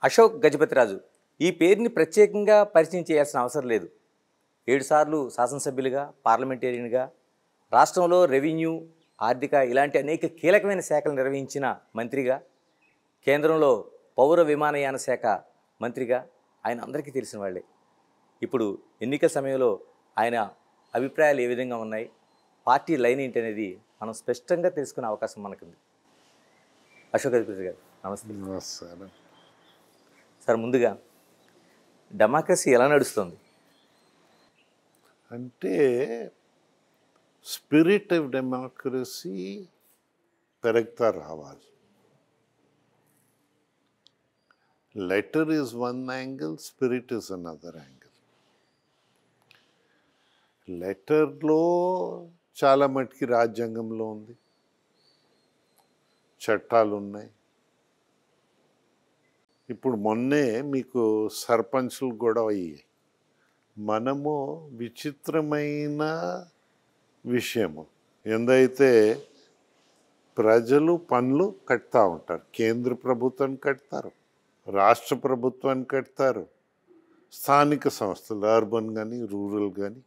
అశోక్ గజపతిరాజు ఈ పేరుని ప్రత్యేకంగా పరిచయం చేయాల్సిన అవసరం లేదు. 7 సార్లు శాసనసభ్యులుగా, పార్లమెంటేరియన్గా, రాష్ట్రంలో రెవెన్యూ, ఆర్థిక ఇలాంటి అనేక కీలకమైన శాఖలు నిర్వహించిన మంత్రిగా, కేంద్రంలో పౌర విమానయాన శాఖ మంత్రిగా ఆయన అందరికీ తెలిసిన వాళ్ళే. ఇప్పుడు ఎన్నికల సమయంలో ఆయన అభిప్రాయాలు ఏ విధంగా ఉన్నాయి, పార్టీ లైన్ ఏంటి అనేది మనం స్పష్టంగా తెలుసుకునే అవకాశం మనకుంది. అశోక్ గజపతి గారు నమస్తే. నమస్కారం. సార్, ముందుగా డెమోక్రసీ ఎలా నడుస్తుంది? అంటే స్పిరిట్ ఆఫ్ డెమోక్రసీ పెరుగుతా రావాలి. Letter is one angle, spirit is another angle. లెటర్లో చాలా మటుకి రాజ్యాంగంలో ఉంది, చట్టాలు ఉన్నాయి. ఇప్పుడు మొన్నే మీకు సర్పంచ్లు గొడవ అయ్యాయి. మనము విచిత్రమైన విషయము ఏందైతే ప్రజలు పన్నులు కడతా ఉంటారు. కేంద్ర ప్రభుత్వాన్ని కడతారు, రాష్ట్ర ప్రభుత్వాన్ని కడతారు, స్థానిక సంస్థలు అర్బన్ కానీ రూరల్ కానీ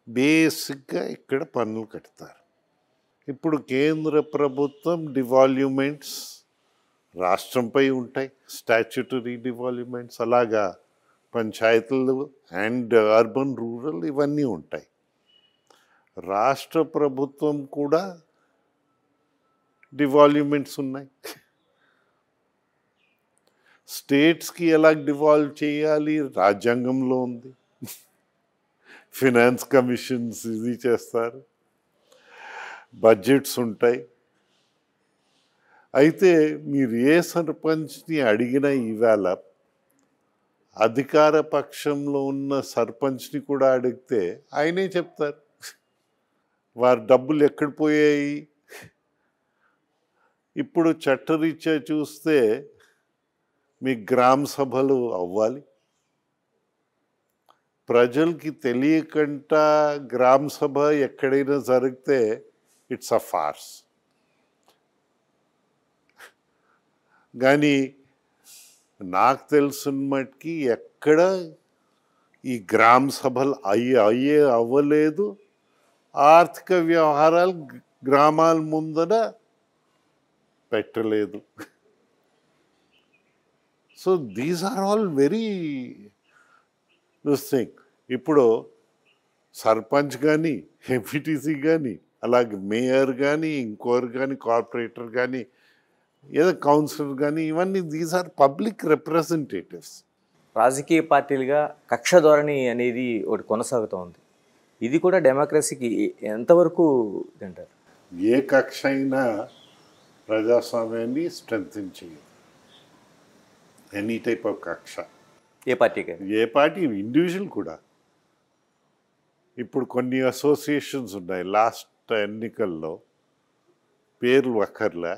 బేసిక్గా ఇక్కడ పన్నులు కడతారు. ఇప్పుడు కేంద్ర ప్రభుత్వం డివాల్యూమెంట్స్ రాష్ట్రంపై ఉంటాయి, స్టాచ్యుటరీ డివాల్యూమెంట్స్, అలాగా పంచాయతీలు అండ్ అర్బన్ రూరల్ ఇవన్నీ ఉంటాయి. రాష్ట్ర ప్రభుత్వం కూడా డివాల్యూమెంట్స్ ఉన్నాయి. స్టేట్స్కి ఎలా డివాల్వ్ చేయాలి రాజ్యాంగంలో ఉంది. ఫినాన్స్ కమిషన్స్ ఇది చేస్తారు, బడ్జెట్స్ ఉంటాయి. అయితే మీరు ఏ సర్పంచ్ని అడిగినా ఈవేళ అధికార పక్షంలో ఉన్న సర్పంచ్ని కూడా అడిగితే ఆయనే చెప్తారు వారి డబ్బులు ఎక్కడ పోయాయి. ఇప్పుడు చట్టరీత్యా చూస్తే మీ గ్రామ సభలు అవ్వాలి, ప్రజలకి తెలియకుండా గ్రామ సభ ఎక్కడైనా జరిగితే ఇట్స్ అ ఫార్స్. కానీ నాకు తెలిసిన మట్టుకి ఎక్కడ ఈ గ్రామ సభలు అవ్వలేదు. ఆర్థిక వ్యవహారాలు గ్రామాల ముందర పెట్టలేదు. So these are all very this thing. ఇప్పుడు సర్పంచ్ కానీ, ఎంపీటీసీ కానీ, అలాగే మేయర్ కానీ, ఇంకోరు కానీ, కార్పొరేటర్ కానీ, ఏదో కౌన్సిలర్ కానీ, ఇవన్నీ దీస్ ఆర్ పబ్లిక్ రిప్రజెంటేటివ్స్. రాజకీయ పార్టీలుగా కక్ష ధోరణి అనేది ఒకటి కొనసాగుతూ ఉంది. ఇది కూడా డెమోక్రసీకి ఎంతవరకు తింటారు? ఏ కక్ష అయినా ప్రజాస్వామ్యాన్ని స్ట్రెంథెన్ చేయదు. ఎనీ టైప్ ఆఫ్ కక్ష, ఏ పార్టీకి? ఏ పార్టీ, ఇండివిజువల్ కూడా. ఇప్పుడు కొన్ని అసోసియేషన్స్ ఉన్నాయి, లాస్ట్ ఎన్నికల్లో పేర్లు అక్కర్లే,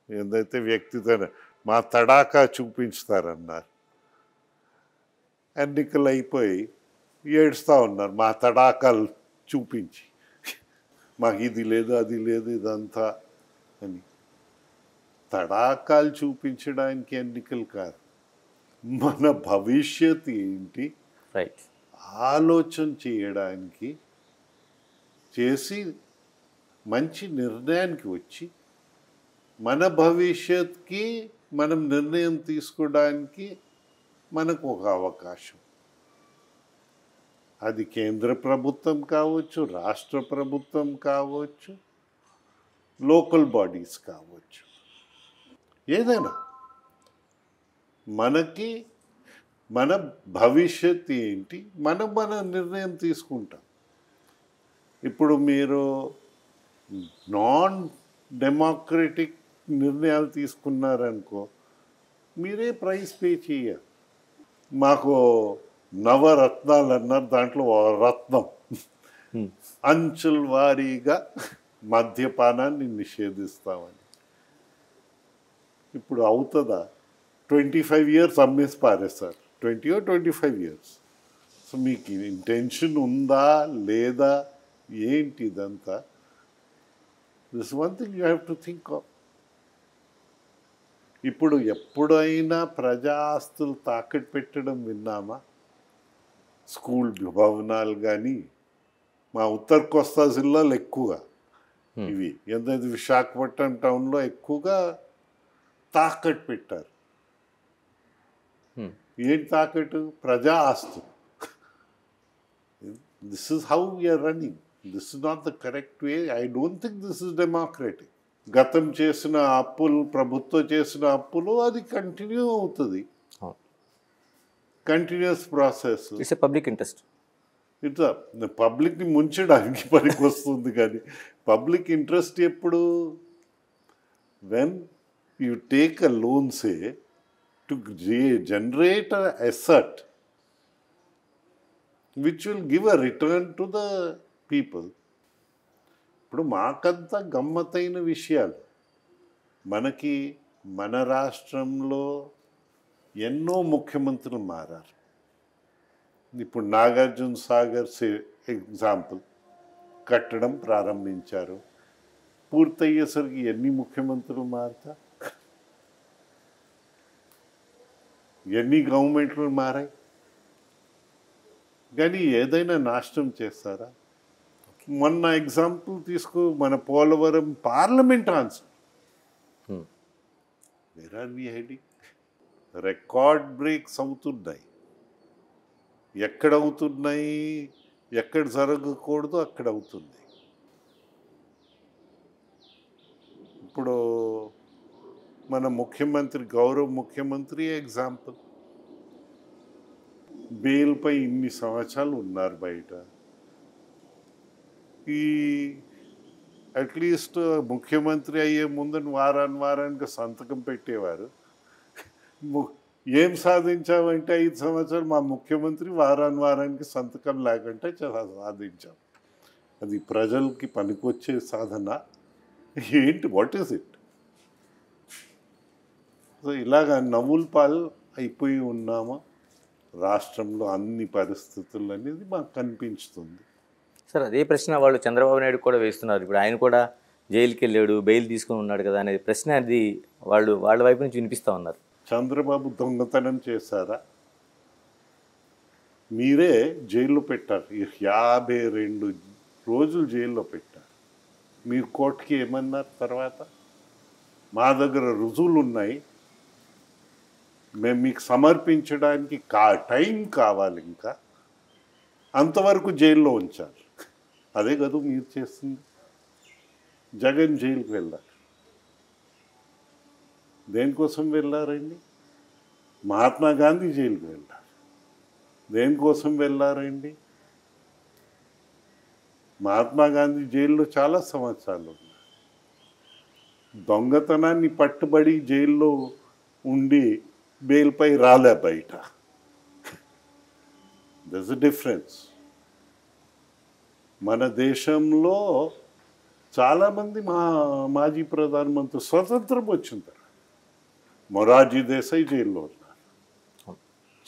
ఏదైతే వ్యక్తిగత మా తడాకా చూపించుతారన్నారు. ఎన్నికలు అయిపోయి ఏడుస్తూ ఉన్నారు మా తడాకాలు చూపించి, మాకు ఇది లేదు అది లేదు ఇదంతా అని. తడాకాలు చూపించడానికి ఎన్నికలు కాదు, మన భవిష్యత్ ఏంటి రైట్ ఆలోచన చేయడానికి, చేసి మంచి నిర్ణయానికి వచ్చి మన భవిష్యత్కి మనం నిర్ణయం తీసుకోవడానికి మనకు ఒక అవకాశం. అది కేంద్ర ప్రభుత్వం కావచ్చు, రాష్ట్ర ప్రభుత్వం కావచ్చు, లోకల్ బాడీస్ కావచ్చు, ఏదైనా మనకి మన భవిష్యత్ ఏంటి మన నిర్ణయం తీసుకుంటాం. ఇప్పుడు మీరు నాన్ డెమోక్రటిక్ నిర్ణయాలు తీసుకున్నారనుకో, మీరే ప్రైస్ పే చేయాలి. మాకు నవరత్నాలు అన్నారు, దాంట్లో రత్నం అంచుల వారీగా మద్యపానాన్ని నిషేధిస్తామని. ఇప్పుడు అవుతుందా? 25 years అమ్మేసి పారేస్తారు, 20 or 25 years. సో మీకు ఇంటెన్షన్ ఉందా లేదా ఏంటి ఇదంతా? This one thing you have to think of. ఇప్పుడు ఎప్పుడైనా ప్రజా ఆస్తులు తాకట్టు పెట్టడం విన్నామా? స్కూల్ భవనాలు కానీ మా ఉత్తర కోస్తా జిల్లాలో ఎక్కువగా ఇవి ఎంతైతే విశాఖపట్నం టౌన్లో ఎక్కువగా తాకట్టు పెట్టారు. ఏంటి తాకట్టు? ప్రజా ఆస్తులు. This is how we are running. This is not the correct way. I don't think this is democratic. గతం చేసిన అప్పులు, ప్రభుత్వం చేసిన అప్పులు అది కంటిన్యూ అవుతుంది. Continuous process. It's a public interest. ఇట్లా పబ్లిక్ని ముంచడానికి పనికి వస్తుంది. కానీ పబ్లిక్ ఇంట్రెస్ట్ ఎప్పుడు? When you take a loan say to generate a asset which will give a return to the people. ఇప్పుడు మాకంతా గమ్మత్తైన విషయాలు. మనకి మన రాష్ట్రంలో ఎన్నో ముఖ్యమంత్రులు మారారు. ఇప్పుడు నాగార్జున సాగర్ ఎగ్జాంపుల్ కట్టడం ప్రారంభించారు. పూర్తయ్యేసరికి ఎన్ని ముఖ్యమంత్రులు మారుతా, ఎన్ని గవర్నమెంట్లు మారాయి, కానీ ఏదైనా నాశనం చేస్తారా? మొన్న ఎగ్జాంపుల్ తీసుకో, మన Polavaram parliament answer. Where are we heading? Record breaks అవుతున్నాయి. ఎక్కడ అవుతున్నాయి? ఎక్కడ జరగకూడదు అక్కడ అవుతుంది. ఇప్పుడు మన ముఖ్యమంత్రి, గౌరవ ముఖ్యమంత్రి ఎగ్జాంపుల్. బెయిల్పై ఇన్ని సంవత్సరాలు ఉన్నారు బయట. ఈ అట్లీస్ట్ ముఖ్యమంత్రి అయ్యే ముందు వారానికి సంతకం పెట్టేవారు. ఏం సాధించామంటే 5 సంవత్సరాలు మా ముఖ్యమంత్రి వారానికి సంతకం లేకుంటే సాధించాం. అది ప్రజలకి పనికొచ్చే సాధన ఏంటి? What is it? సో ఇలాగ నవ్వుల పాలు అయిపోయి ఉన్నామా రాష్ట్రంలో అన్ని పరిస్థితులు అనేది మాకు కనిపించుతుంది. సార్, అదే ప్రశ్న వాళ్ళు చంద్రబాబు నాయుడు కూడా వేస్తున్నారు. ఇప్పుడు ఆయన కూడా జైలుకి వెళ్ళాడు, బెయిల్ తీసుకొని ఉన్నాడు కదా అనేది ప్రశ్న అది వాళ్ళ వైపు నుంచి వినిపిస్తూ ఉన్నారు. చంద్రబాబు దొంగతనం చేశారా? మీరే జైల్లో పెట్టారు. 52 రోజులు జైల్లో పెట్టారు. మీరు కోర్టుకి ఏమన్నారు తర్వాత? మా దగ్గర రుజువులు ఉన్నాయి, మేము మీకు సమర్పించడానికి టైం కావాలి, ఇంకా అంతవరకు జైల్లో ఉంచారు. అదే కదా మీరు చేస్తుంది. జగన్ జైలుకి వెళ్ళారు. దేనికోసం వెళ్ళారండి? మహాత్మా గాంధీ జైలుకి వెళ్ళారు. దేనికోసం వెళ్ళారండి? మహాత్మా గాంధీ జైల్లో చాలా సంవత్సరాలు ఉన్నారు. దొంగతనాన్ని పట్టుబడి జైల్లో ఉండి బెయిల్పై రాలే బయట. That's a difference. మన దేశంలో చాలామంది మాజీ ప్రధానమంత్రి స్వతంత్రం వచ్చిన తర్వాత మొరార్జీ దేశాయ్ జైల్లో ఉన్నారు,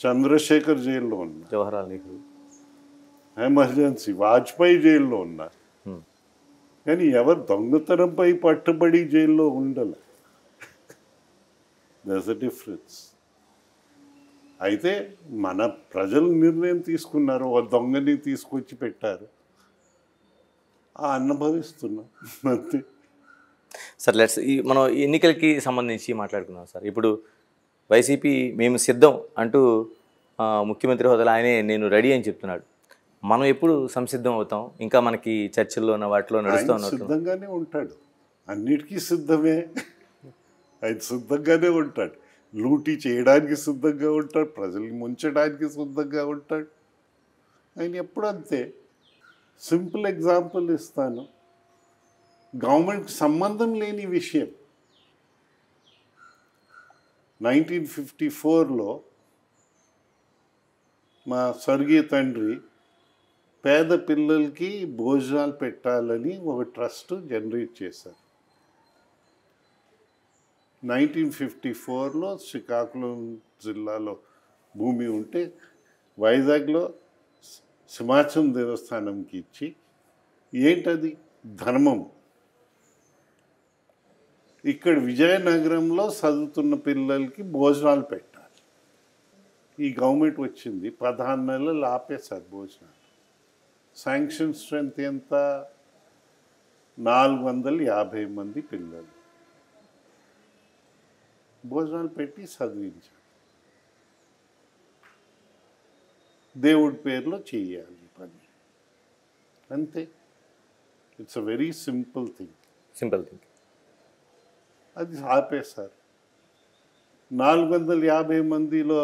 చంద్రశేఖర్ జైల్లో ఉన్నారు, జవహర్లాల్ నెహ్రూ, ఎమర్జెన్సీ వాజ్పేయి జైల్లో ఉన్నారు. కానీ ఎవరు దొంగతనంపై పట్టుబడి జైల్లో ఉండలే. That's a difference. అయితే మన ప్రజలు నిర్ణయం తీసుకున్నారు, ఒక దొంగని తీసుకొచ్చి పెట్టారు, అనుభవిస్తున్నాం అంతే. సార్, మనం ఎన్నికలకి సంబంధించి మాట్లాడుకున్నాం సార్. ఇప్పుడు వైసీపీ మేము సిద్ధం అంటూ ముఖ్యమంత్రి హోదాలో ఆయనే నేను రెడీ అని చెప్తున్నాడు. మనం ఎప్పుడు సంసిద్ధం అవుతాం? ఇంకా మనకి చర్చల్లో వాటిలో నడుస్తూ ఉన్నట్టు సిద్ధంగానే ఉంటాడు, అన్నిటికీ సిద్ధమే. ఆయన సిద్ధంగానే ఉంటాడు. లూటీ చేయడానికి సిద్ధంగా ఉంటాడు, ప్రజల్ని ముంచడానికి సిద్ధంగా ఉంటాడు. ఆయన ఎప్పుడు అంతే. సింపుల్ ఎగ్జాంపుల్ ఇస్తాను. గవర్నమెంట్కి సంబంధం లేని విషయం, 1954లో మా స్వర్గీయ తండ్రి పేద పిల్లలకి భోజనాలు పెట్టాలని ఒక ట్రస్ట్ జనరేట్ చేశారు. 1954లో శ్రీకాకుళం జిల్లాలో భూమి ఉంటే వైజాగ్లో సింహాచలం దేవస్థానంకి ఇచ్చి, ఏంటది? ధర్మం. ఇక్కడ విజయనగరంలో చదువుతున్న పిల్లలకి భోజనాలు పెట్టాలి. ఈ గవర్నమెంట్ వచ్చింది 16 నెలలు ఆపేశారు భోజనాలు. శాంక్షన్ స్ట్రెంత్ ఎంత? 450 మంది పిల్లలు భోజనాలు పెట్టి చదివించారు. దేవుడి పేరులో చేయాలి పని, అంతే. It's a very simple thing. అది ఆపేశారు. 450 మందిలో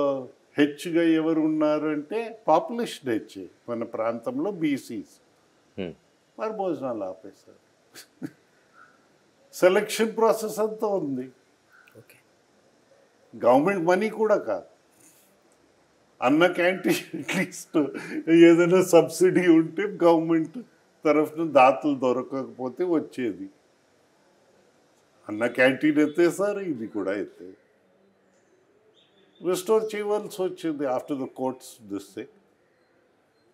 హెచ్చుగా ఎవరు ఉన్నారు అంటే పాపులేషన్ హెచ్ మన ప్రాంతంలో బీసీస్. మరి భోజనాలు ఆపేశారు. సెలక్షన్ ప్రాసెస్ అంతా ఉంది. గవర్నమెంట్ మనీ కూడా కాదు. అన్న క్యాంటీన్ అట్లీస్ట్ ఏదైనా సబ్సిడీ ఉంటే గవర్నమెంట్ తరఫున దాతలు దొరకకపోతే వచ్చేది. అన్న క్యాంటీన్ ఎత్తేసారు, ఇది కూడా ఎత్తే రిస్టోర్ చేయవలసి వచ్చింది ఆఫ్టర్ ద కోర్ట్స్ దిస్తే.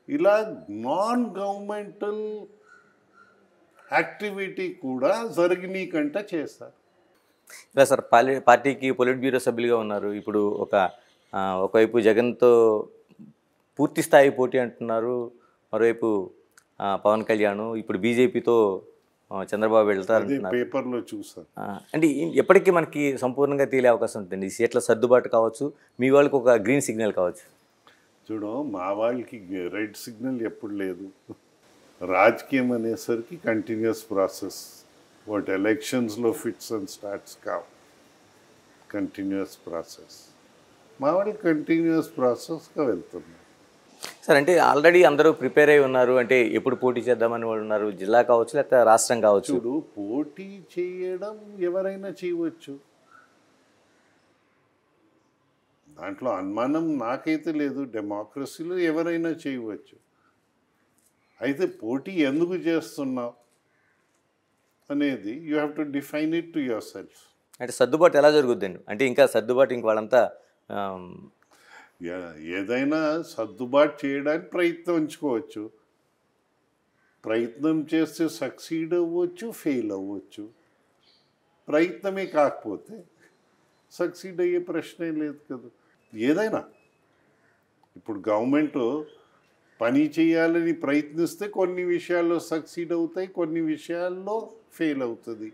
ఇలా నాన్ గవర్నమెంటల్ యాక్టివిటీ కూడా జరిగినాయి కంటే చేస్తారు. ఇలా సార్ పార్టీకి పొలిట్ బ్యూరో సభ్యులుగా ఉన్నారు. ఇప్పుడు ఒకవైపు జగన్తో పూర్తి స్థాయి పోటీ అంటున్నారు, మరోవైపు పవన్ కళ్యాణ్, ఇప్పుడు బీజేపీతో చంద్రబాబు వెళ్తారు పేపర్లో చూసారు. అంటే ఎప్పటికీ మనకి సంపూర్ణంగా తేలే అవకాశం ఉంటుంది. సీట్ల సర్దుబాటు కావచ్చు, మీ వాళ్ళకి ఒక గ్రీన్ సిగ్నల్ కావచ్చు. చూడు, మా వాళ్ళకి రెడ్ సిగ్నల్ ఎప్పుడు లేదు. రాజకీయం అనేసరికి కంటిన్యూస్ ప్రాసెస్. వాటి ఎలక్షన్స్లో ఫిట్స్ అండ్ స్టార్ట్స్ కావు, కంటిన్యూస్ ప్రాసెస్. మా వాళ్ళకి కంటిన్యూస్ ప్రాసెస్గా వెళ్తున్నాం సార్. అంటే ఆల్రెడీ అందరూ ప్రిపేర్ అయి ఉన్నారు, అంటే ఎప్పుడు పోటీ చేద్దామని వాళ్ళు ఉన్నారు, జిల్లా కావచ్చు లేకపోతే రాష్ట్రం కావచ్చు. చూడు, పోటీ చేయడం ఎవరైనా చేయవచ్చు, దాంట్లో అనుమానం నాకైతే లేదు. డెమోక్రసీలో ఎవరైనా చేయవచ్చు. అయితే పోటీ ఎందుకు చేస్తున్నావు అనేది you have to define it to your self. అంటే సర్దుబాటు ఎలా జరుగుద్దండి? అంటే ఇంకా సర్దుబాటు ఇంక వాళ్ళంతా ఏదైనా సర్దుబాటు చేయడానికి ప్రయత్నించుకోవచ్చు. ప్రయత్నం చేస్తే సక్సీడ్ అవ్వచ్చు, ఫెయిల్ అవ్వచ్చు. ప్రయత్నమే కాకపోతే సక్సీడ్ అయ్యే ప్రశ్నే లేదు కదా. ఏదైనా ఇప్పుడు గవర్నమెంట్ పని చేయాలని ప్రయత్నిస్తే కొన్ని విషయాల్లో సక్సీడ్ అవుతాయి, కొన్ని విషయాల్లో ఫెయిల్ అవుతుంది.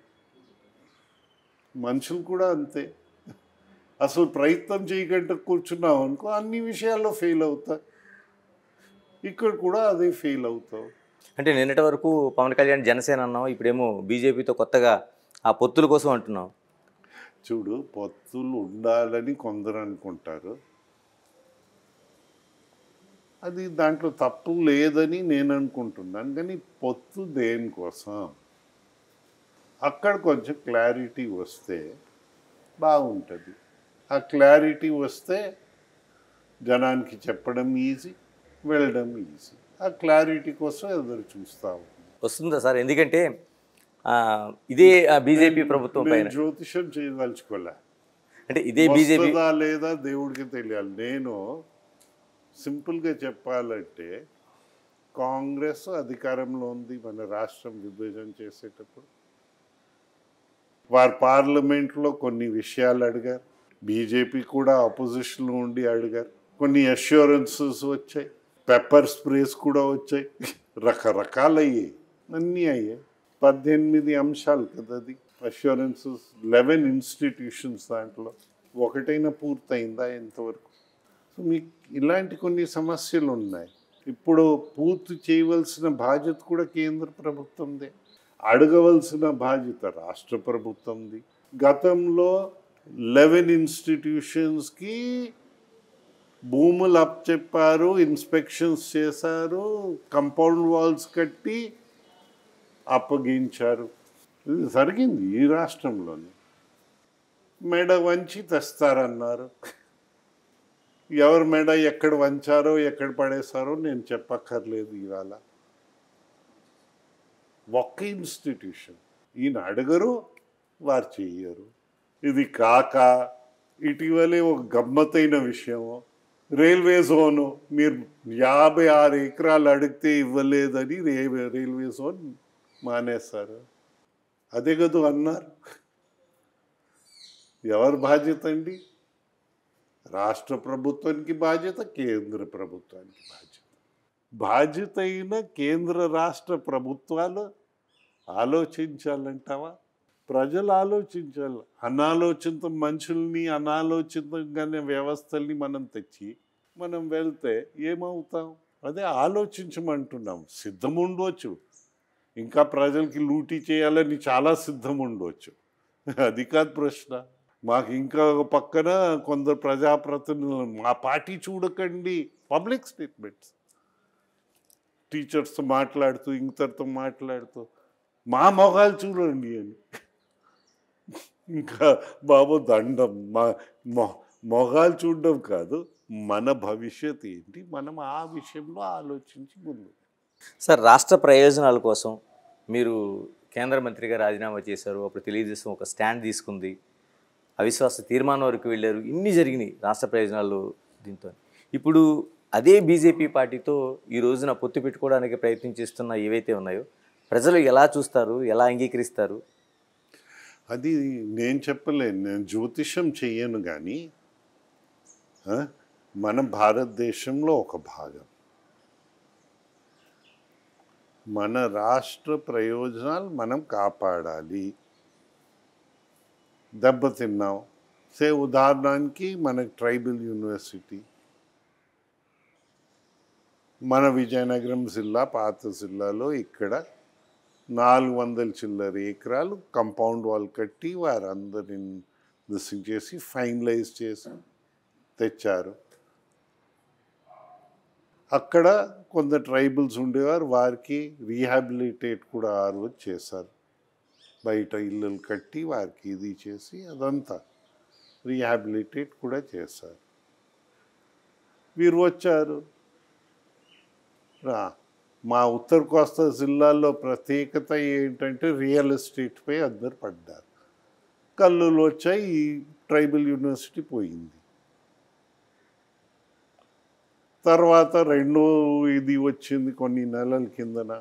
మనుషులు కూడా అంతే. అసలు ప్రయత్నం చేయకుండా కూర్చున్నాం అనుకో, అన్ని విషయాల్లో ఫెయిల్ అవుతాయి. ఇక్కడ కూడా అదే ఫెయిల్ అవుతావు. అంటే నిన్నటి వరకు పవన్ కళ్యాణ్ జనసేన అన్నాం, ఇప్పుడేమో బీజేపీతో కొత్తగా ఆ పొత్తుల కోసం అంటున్నాం. చూడు, పొత్తులు ఉండాలని కొందరు అనుకుంటారు, అది దాంట్లో తప్పు లేదని నేను అనుకుంటున్నాను. కానీ పొత్తు దేనికోసం, అక్కడ కొంచెం క్లారిటీ వస్తే బాగుంటుంది. ఆ క్లారిటీ వస్తే జనానికి చెప్పడం ఈజీ, వెళ్ళడం ఈజీ. ఆ క్లారిటీ కోసం ఎదురు చూస్తాము. వస్తుందా సార్? ఎందుకంటే ఇదే బీజేపీ ప్రభుత్వం పైన జ్యోతిషం చేయదలుచుకోలే. అంటే ఇదే బీజేపీ లేదా దేవుడికి తెలియాలి. నేను సింపుల్గా చెప్పాలంటే, కాంగ్రెస్ అధికారంలో ఉంది మన రాష్ట్రం విభజన చేసేటప్పుడు. వారు పార్లమెంట్లో కొన్ని విషయాలు అడిగారు, బీజేపీ కూడా ఆపోజిషన్లో ఉండి అడిగారు. కొన్ని అష్యూరెన్సెస్ వచ్చాయి, పెప్పర్ స్ప్రేస్ కూడా వచ్చాయి, రకరకాలు అయ్యాయి, అన్నీ అయ్యాయి. 18 అంశాలు కదా అది అష్యూరెన్సెస్. 11 ఇన్స్టిట్యూషన్స్, దాంట్లో ఒకటైనా పూర్తయిందా ఎంతవరకు? సో మీకు ఇలాంటి కొన్ని సమస్యలు ఉన్నాయి. ఇప్పుడు పూర్తి చేయవలసిన బాధ్యత కూడా కేంద్ర ప్రభుత్వందే, అడగవలసిన బాధ్యత రాష్ట్ర ప్రభుత్వంది. గతంలో 11 ఇన్స్టిట్యూషన్స్కి భూములు అప్పచెప్పారు, ఇన్స్పెక్షన్స్ చేశారు, కంపౌండ్ వాల్స్ కట్టి అప్పగించారు. ఇది జరిగింది ఈ రాష్ట్రంలోనే. మెడ వంచి తెస్తారన్నారు. ఎవరు మెడ ఎక్కడ వంచారో ఎక్కడ పడేశారో నేను చెప్పక్కర్లేదు. ఇవాళ ఒక్క ఇన్స్టిట్యూషన్ ఈయన అడగరు, వారు చెయ్యరు. ఇది కాక ఇటీవలే ఒక గమ్మత్తైన విషయము, రైల్వే జోను మీరు 56 ఎకరాలు అడిగితే ఇవ్వలేదని రైల్వే జోన్ మానేశారు. అదే కదా అన్నారు. ఎవరి బాధ్యత అండి? రాష్ట్ర ప్రభుత్వానికి బాధ్యత, కేంద్ర ప్రభుత్వానికి బాధ్యత. బాధ్యత అయిన కేంద్ర రాష్ట్ర ప్రభుత్వాలు ఆలోచించాలంటావా? ప్రజలు ఆలోచించాలి. అనాలోచిత మనుషుల్ని, అనాలోచితంగానే వ్యవస్థల్ని మనం తెచ్చి మనం వెళ్తే ఏమవుతాం? అదే ఆలోచించమంటున్నాం. సిద్ధం ఉండవచ్చు, ఇంకా ప్రజలకి లూటీ చేయాలని చాలా సిద్ధం ఉండవచ్చు, అది కాదు ప్రశ్న. మాకు ఇంకా ఒక పక్కన కొందరు ప్రజాప్రతినిధులు మా పార్టీ చూడకండి, పబ్లిక్ స్టేట్మెంట్స్, టీచర్స్తో మాట్లాడుతూ ఇంతటితో మాట్లాడుతూ మా మొగాలు చూడండి అని. ఇంకా బాబు దండం. మొగాలు చూడడం కాదు, మన భవిష్యత్ ఏంటి, మనం ఆ విషయంలో ఆలోచించి ముందు. సార్, రాష్ట్ర ప్రయోజనాల కోసం మీరు కేంద్ర మంత్రిగా రాజీనామా చేశారు. అప్పుడు తెలుగుదేశం ఒక స్టాండ్ తీసుకుంది, అవిశ్వాస తీర్మానం వరకు వెళ్ళారు. ఇన్ని జరిగినాయి రాష్ట్ర ప్రయోజనాలు దీంతో. ఇప్పుడు అదే బీజేపీ పార్టీతో ఈ రోజున పొత్తు పెట్టుకోవడానికి ప్రయత్నం చేస్తున్న ఏవైతే ఉన్నాయో ప్రజలు ఎలా చూస్తారు, ఎలా అంగీకరిస్తారు? అది నేను చెప్పలేను, నేను జ్యోతిషం చెయ్యను. కానీ మన భారతదేశంలో ఒక భాగం, మన రాష్ట్ర ప్రయోజనాలు మనం కాపాడాలి. దెబ్బతిన్నాం ఉదాహరణకి మనకి ట్రైబల్ యూనివర్సిటీ, మన విజయనగరం జిల్లా పాత జిల్లాలో ఇక్కడ 400 చిల్లర ఎకరాలు కంపౌండ్ వాల్ కట్టి వారందరిని దిశం చేసి ఫైనలైజ్ చేసి తెచ్చారు. అక్కడ కొంత ట్రైబల్స్ ఉండేవారు, వారికి రీహాబిలిటేట్ కూడా ఆ రోజు చేశారు. బయట ఇల్లులు కట్టి వారికి ఇది చేసి అదంతా రీహాబిలిటేట్ కూడా చేశారు. వీరు వచ్చారు. మా ఉత్తర కోస్తా జిల్లాలో ప్రత్యేకత ఏంటంటే రియల్ ఎస్టేట్పై అందరు పడ్డారు. కల్లులు వచ్చాయి, ఈ ట్రైబల్ యూనివర్సిటీ పోయింది. తర్వాత రెండో ఇది వచ్చింది కొన్ని నెలల కిందన,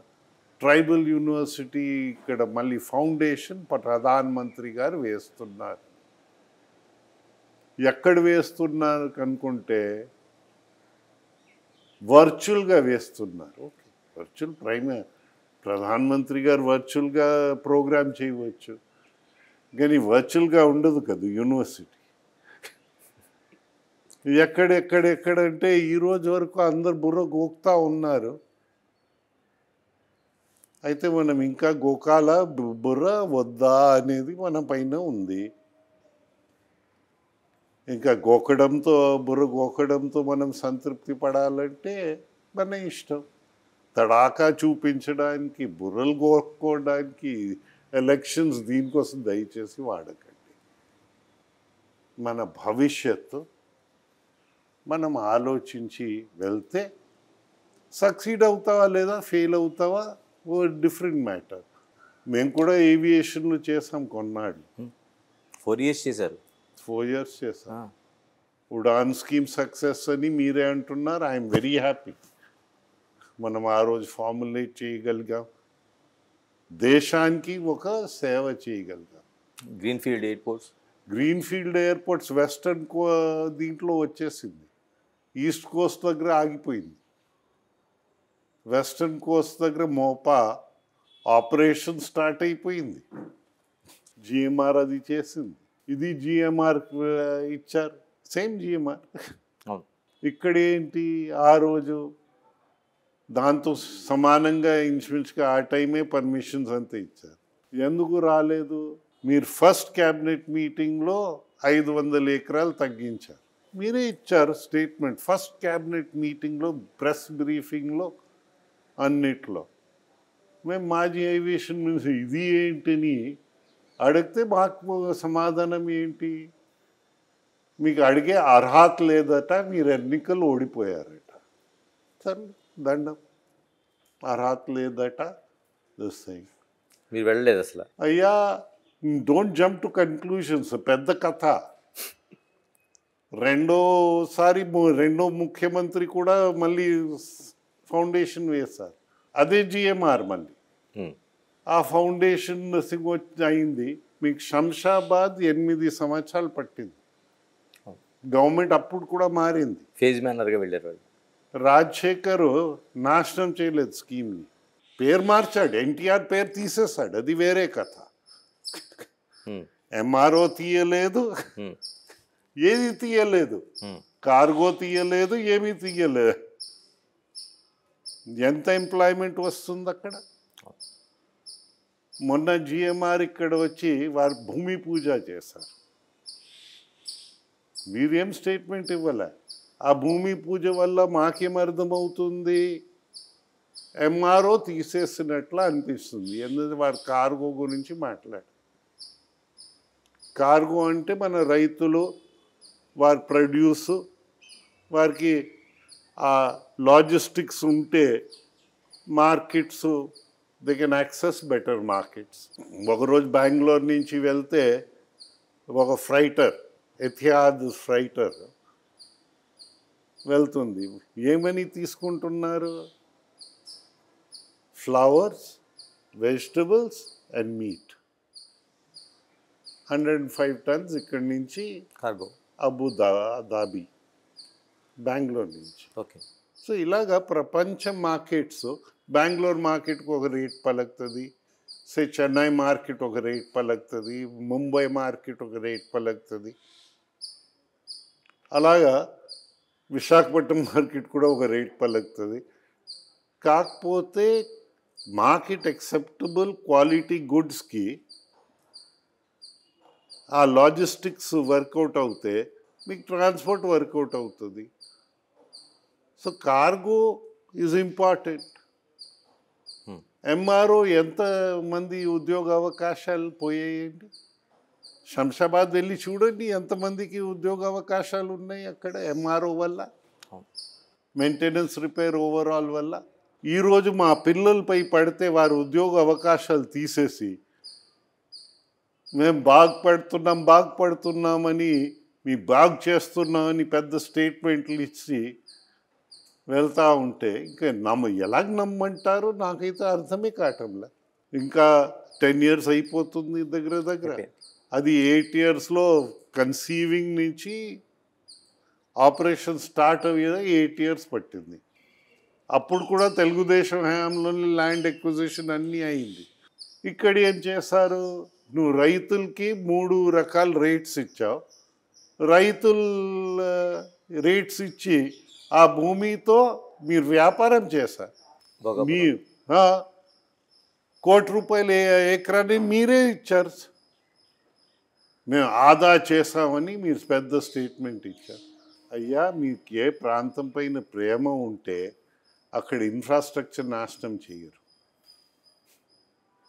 ట్రైబల్ యూనివర్సిటీ ఇక్కడ మళ్ళీ ఫౌండేషన్ ప్రధానమంత్రి గారు వేస్తున్నారు. ఎక్కడ వేస్తున్నారు కనుకుంటే వర్చువల్గా వేస్తున్నారు. ఓకే, వర్చువల్ ప్రధానమంత్రి గారు వర్చువల్గా ప్రోగ్రామ్ చేయవచ్చు, కానీ వర్చువల్గా ఉండదు కదా యూనివర్సిటీ. ఎక్కడెక్కడంటే ఈరోజు వరకు అందరు బుర్ర గోక్తా ఉన్నారు. అయితే మనం ఇంకా గోకాల బుర్ర వద్దా అనేది మన పైన ఉంది. ఇంకా గోకడంతో బుర్ర గోకడంతో మనం సంతృప్తి పడాలంటే మన ఇష్టం. తడాకా చూపించడానికి, బుర్రలు గోక్కోవడానికి ఎలక్షన్స్ దీనికోసం దయచేసి వాడకండి. మన భవిష్యత్తు మనం ఆలోచించి వెళ్తే సక్సీడ్ అవుతావా లేదా ఫెయిల్ అవుతావా ఓ డిఫరెంట్ మ్యాటర్. మేము కూడా ఏవియేషన్లో చేసాం కొన్నాళ్ళు. 4 years చేశారు. 4 years చేసాం. ఉడాన్ స్కీమ్ సక్సెస్ అని మీరే అంటున్నారు. I'm very happy. మనం ఆ రోజు ఫార్ములేట్ చేయగలిగాం, దేశానికి ఒక సేవ చేయగలిగాం. గ్రీన్ఫీల్డ్ ఎయిర్పోర్ట్స్ వెస్టర్న్ దీంట్లో వచ్చేసింది. ఈస్ట్ కోస్ట్ దగ్గర ఆగిపోయింది. వెస్టర్న్ కోస్ట్ దగ్గర మోపా ఆపరేషన్ స్టార్ట్ అయిపోయింది. జిఎంఆర్ అది చేసింది. ఇది జిఎంఆర్ ఇచ్చారు, సేమ్ జిఎంఆర్. ఇక్కడ ఏంటి ఆ రోజు దాంతో సమానంగా ఇన్సూరెన్స్గా ఆ టైమే పర్మిషన్స్ అంతా ఇచ్చారు. ఎందుకు రాలేదు? మీరు ఫస్ట్ క్యాబినెట్ మీటింగ్లో 500 ఎకరాలు తగ్గించారు. మీరే ఇచ్చారు స్టేట్మెంట్ ఫస్ట్ క్యాబినెట్ మీటింగ్లో, ప్రెస్ బ్రీఫింగ్లో, అన్నిట్లో. మేము మాజీ ఏవియేషన్ మినిస్టర్ ఇది ఏంటని అడిగితే మాకు సమాధానం ఏంటి? మీకు అడిగే అర్హత లేదట, మీరు ఎన్నికలు ఓడిపోయారట. సరే దండం, అర్హత లేదట. మీరు వెళ్ళలేదు అసలు. అయ్యా, డోంట్ జంప్ టు కన్క్లూషన్స్. పెద్ద కథ. రెండో ముఖ్యమంత్రి కూడా మళ్ళీ ఫౌండేషన్ వేశారు, అదే జిఎంఆర్. మళ్ళీ ఆ ఫౌండేషన్ అయింది. మీకు శంషాబాద్ 8 సంవత్సరాలు పట్టింది. గవర్నమెంట్ అప్పుడు కూడా మారింది. ఫేజ్ మేనర్గా వెళ్ళారు వాళ్ళు. రాజశేఖర్ నాశనం చేయలేదు స్కీమ్ని, పేరు మార్చాడు, ఎన్టీఆర్ పేరు తీసేశాడు, అది వేరే కథ. ఎంఆర్ఓ తీయలేదు, ఏది తీయలేదు, కార్గో తీయలేదు, ఏమీ తీయలేదు. ఎంత ఎంప్లాయ్మెంట్ వస్తుంది అక్కడ? మొన్న జిఎంఆర్ ఇక్కడ వచ్చి వారు భూమి పూజ చేశారు. మీరేం స్టేట్మెంట్ ఇవ్వలే. ఆ భూమి పూజ వల్ల మాకేం అర్థమవుతుంది? ఎంఆర్ఓ తీసేసినట్లు అనిపిస్తుంది. ఎందుకంటే వారు కార్గో గురించి మాట్లాడారు. కార్గో అంటే మన రైతులు, వారి ప్రొడ్యూసు, వారికి ఆ లాజిస్టిక్స్ ఉంటే markets, they can access better markets. ఒకరోజు బెంగళూరు నుంచి వెళ్తే ఒక ఫ్రైటర్, ఎథియాద్ ఫ్రైటర్ వెళ్తుంది. ఏమని తీసుకుంటున్నారు? Flowers, vegetables and meet. 105 tons ఇక్కడి నుంచి కార్గో అబుదాబి, బెంగళూరు నుంచి. ఓకే. సో ఇలాగా ప్రపంచ మార్కెట్స్, బెంగళూరు మార్కెట్కి ఒక రేట్ పలుకుతుంది, చెన్నై మార్కెట్ ఒక రేట్ పలుకుతుంది, ముంబై మార్కెట్ ఒక రేట్ పలుకుతుంది. అలాగా విశాఖపట్నం మార్కెట్ కూడా ఒక రేట్ పలుకుతుంది. కాకపోతే మార్కెట్ యాక్సెప్టబుల్ క్వాలిటీ గుడ్స్కి ఆ లాజిస్టిక్స్ వర్కౌట్ అవుతే మీకు ట్రాన్స్పోర్ట్ వర్కౌట్ అవుతుంది. So cargo is important. MRO ఎంతమంది ఉద్యోగ అవకాశాలు పోయాయండి? శంషాబాద్ వెళ్ళి చూడండి ఎంతమందికి ఉద్యోగ అవకాశాలు ఉన్నాయి అక్కడ ఎంఆర్ఓ వల్ల, మెయింటెనెన్స్ రిపేర్ ఓవరాల్ వల్ల. ఈరోజు మా పిల్లలపై పడితే వారి ఉద్యోగ అవకాశాలు తీసేసి మేము బాగుపడుతున్నామని మీ బాగు చేస్తున్నామని పెద్ద స్టేట్మెంట్లు ఇచ్చి వెళ్తూ ఉంటే ఇంకా ఎలాగ నమ్మంటారు? నాకైతే అర్థమే కావటంలే. ఇంకా 10 years అయిపోతుంది దగ్గర. అది 8 yearsలో కన్సీవింగ్ నుంచి ఆపరేషన్ స్టార్ట్ అయ్యేదా 8 years పట్టింది. అప్పుడు కూడా తెలుగుదేశం హయాంలోని ల్యాండ్ ఎక్విజిషన్ అన్నీ అయింది. ఇక్కడ ఏం చేశారు? నువ్వు రైతులకి 3 రకాల రేట్స్ ఇచ్చావు. రైతుల రేట్స్ ఇచ్చి ఆ భూమితో మీరు వ్యాపారం చేశారు. మీ ₹1,00,00,000 ఎకరాన్ని మీరే ఇచ్చారు. మేము ఆదా చేసామని మీరు పెద్ద స్టేట్మెంట్ ఇచ్చారు. అయ్యా, మీకు ఏ ప్రాంతం పైన ప్రేమ ఉంటే అక్కడ ఇన్ఫ్రాస్ట్రక్చర్ నాశనం చేయరు.